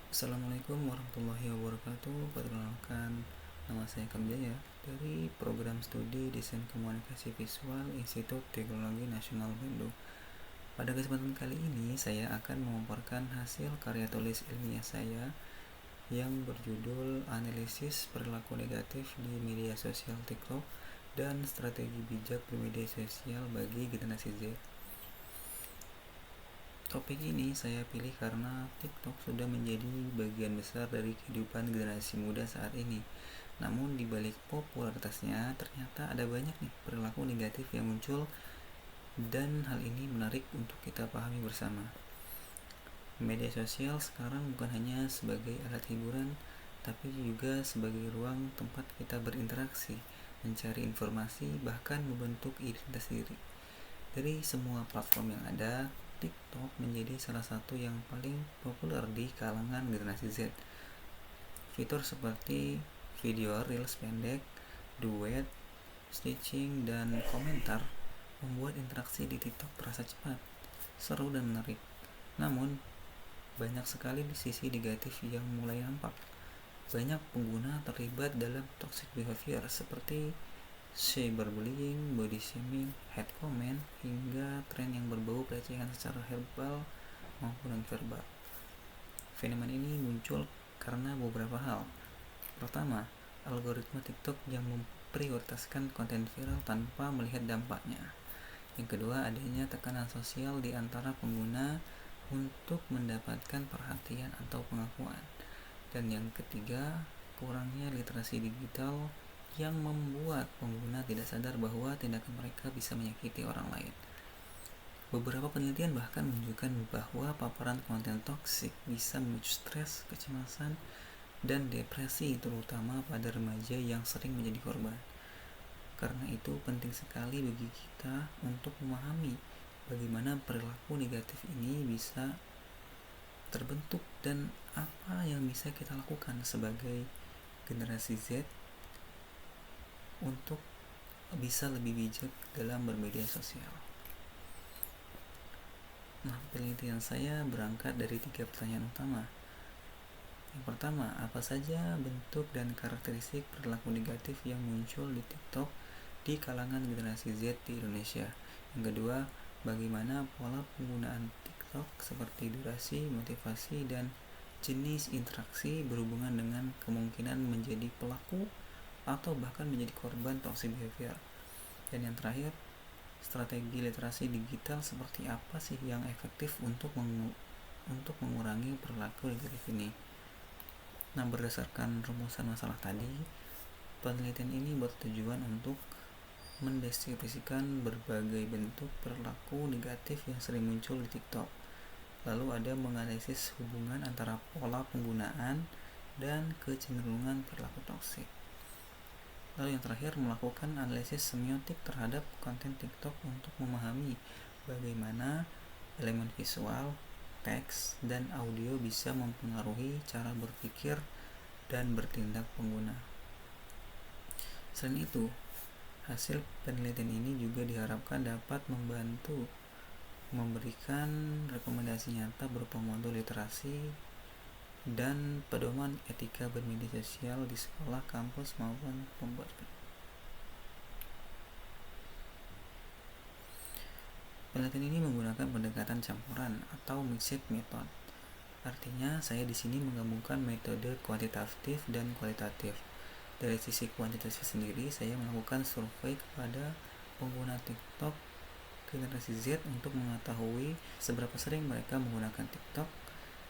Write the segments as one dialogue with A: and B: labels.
A: Assalamualaikum warahmatullahi wabarakatuh. Perkenalkan, nama saya Kamjaya dari Program Studi Desain Komunikasi Visual Institut Teknologi Nasional Bandung. Pada kesempatan kali ini, saya akan memaparkan hasil karya tulis ilmiah saya yang berjudul Analisis Perilaku Negatif di Media Sosial TikTok dan Strategi Bijak Bermedia Sosial bagi Generasi Z. Topik ini saya pilih karena TikTok sudah menjadi bagian besar dari kehidupan generasi muda saat ini. Namun di balik popularitasnya, ternyata ada banyak nih perilaku negatif yang muncul dan hal ini menarik untuk kita pahami bersama. Media sosial sekarang bukan hanya sebagai alat hiburan, tapi juga sebagai ruang tempat kita berinteraksi, mencari informasi, bahkan membentuk identitas diri. Dari semua platform yang ada, TikTok menjadi salah satu yang paling populer di kalangan generasi Z. Fitur seperti video reels pendek, duet, stitching, dan komentar membuat interaksi di TikTok terasa cepat, seru, dan menarik. Namun, banyak sekali sisi negatif yang mulai nampak. Banyak pengguna terlibat dalam toxic behavior seperti cyberbullying, body shaming, hate comment, hingga tren yang berbau pelecehan secara verbal maupun non-verbal. Fenomena ini muncul karena beberapa hal. Pertama, algoritma TikTok yang memprioritaskan konten viral tanpa melihat dampaknya. Yang kedua, adanya tekanan sosial di antara pengguna untuk mendapatkan perhatian atau pengakuan. Dan yang ketiga, kurangnya literasi digital yang membuat pengguna tidak sadar bahwa tindakan mereka bisa menyakiti orang lain. Beberapa penelitian bahkan menunjukkan bahwa paparan konten toksik bisa memicu stres, kecemasan, dan depresi, terutama pada remaja yang sering menjadi korban. Karena itu penting sekali bagi kita untuk memahami bagaimana perilaku negatif ini bisa terbentuk dan apa yang bisa kita lakukan sebagai generasi Z untuk bisa lebih bijak dalam bermedia sosial. Nah, penelitian saya berangkat dari 3 pertanyaan utama. Yang pertama, apa saja bentuk dan karakteristik perilaku negatif yang muncul di TikTok di kalangan generasi Z di Indonesia? Yang kedua, bagaimana pola penggunaan TikTok seperti durasi, motivasi, dan jenis interaksi berhubungan dengan kemungkinan menjadi pelaku atau bahkan menjadi korban toxic behavior. Dan yang terakhir, strategi literasi digital seperti apa sih yang efektif untuk mengurangi perilaku negatif ini. Nah, berdasarkan rumusan masalah tadi, penelitian ini bertujuan untuk mendeskripsikan berbagai bentuk perilaku negatif yang sering muncul di TikTok. Lalu ada menganalisis hubungan antara pola penggunaan dan kecenderungan perilaku toksik. Lalu yang terakhir, melakukan analisis semiotik terhadap konten TikTok untuk memahami bagaimana elemen visual, teks, dan audio bisa mempengaruhi cara berpikir dan bertindak pengguna. Selain itu, hasil penelitian ini juga diharapkan dapat membantu memberikan rekomendasi nyata berupa modul literasi dan pedoman etika bermedia sosial di sekolah, kampus, maupun pembuat film. Penelitian ini menggunakan pendekatan campuran atau mixed method. Artinya, saya di sini menggabungkan metode kuantitatif dan kualitatif. Dari sisi kuantitatif sendiri, saya melakukan survei kepada pengguna TikTok generasi Z untuk mengetahui seberapa sering mereka menggunakan TikTok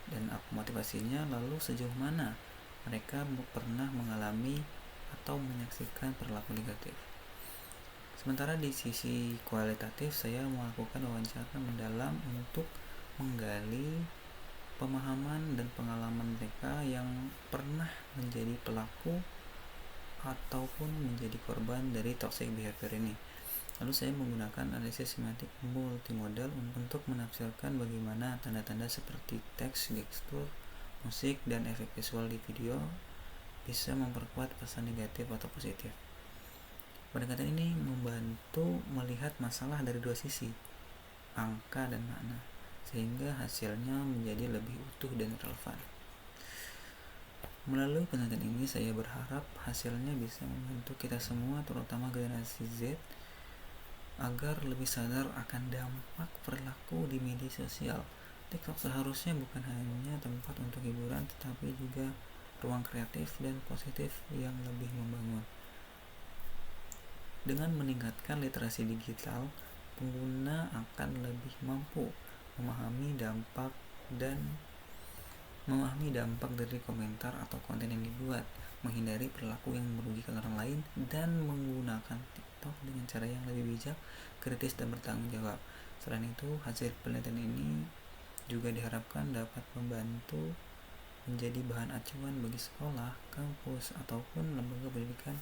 A: dan apa motivasinya, lalu sejauh mana mereka pernah mengalami atau menyaksikan perilaku negatif. Sementara di sisi kualitatif, saya melakukan wawancara mendalam untuk menggali pemahaman dan pengalaman mereka yang pernah menjadi pelaku ataupun menjadi korban dari toxic behavior ini. Lalu saya menggunakan analisis semiotik multimodal untuk menafsirkan bagaimana tanda-tanda seperti teks, gestur, musik, dan efek visual di video bisa memperkuat pesan negatif atau positif. Pendekatan ini membantu melihat masalah dari dua sisi, angka dan makna, sehingga hasilnya menjadi lebih utuh dan relevan. Melalui penelitian ini saya berharap hasilnya bisa membantu kita semua, terutama generasi Z, agar lebih sadar akan dampak perilaku di media sosial. TikTok seharusnya bukan hanya tempat untuk hiburan, tetapi juga ruang kreatif dan positif yang lebih membangun. Dengan meningkatkan literasi digital, pengguna akan lebih mampu memahami dampak dari komentar atau konten yang dibuat, menghindari perilaku yang merugikan orang lain, dan menggunakan TikTok dengan cara yang lebih bijak, kritis, dan bertanggung jawab. Selain itu, hasil penelitian ini juga diharapkan dapat membantu menjadi bahan acuan bagi sekolah, kampus, ataupun lembaga pendidikan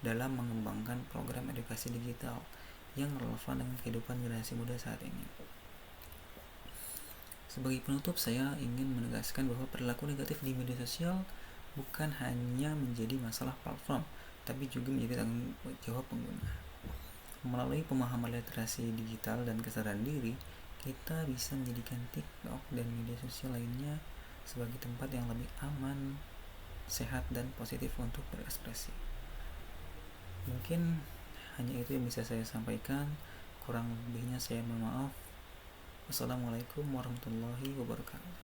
A: dalam mengembangkan program edukasi digital yang relevan dengan kehidupan generasi muda saat ini. Sebagai penutup, saya ingin menegaskan bahwa perilaku negatif di media sosial bukan hanya menjadi masalah platform, tapi juga menjadi tanggung jawab pengguna. Melalui pemahaman literasi digital dan kesadaran diri, kita bisa menjadikan TikTok dan media sosial lainnya sebagai tempat yang lebih aman, sehat, dan positif untuk berekspresi. Mungkin hanya itu yang bisa saya sampaikan. Kurang lebihnya saya mohon maaf. Wassalamualaikum warahmatullahi wabarakatuh.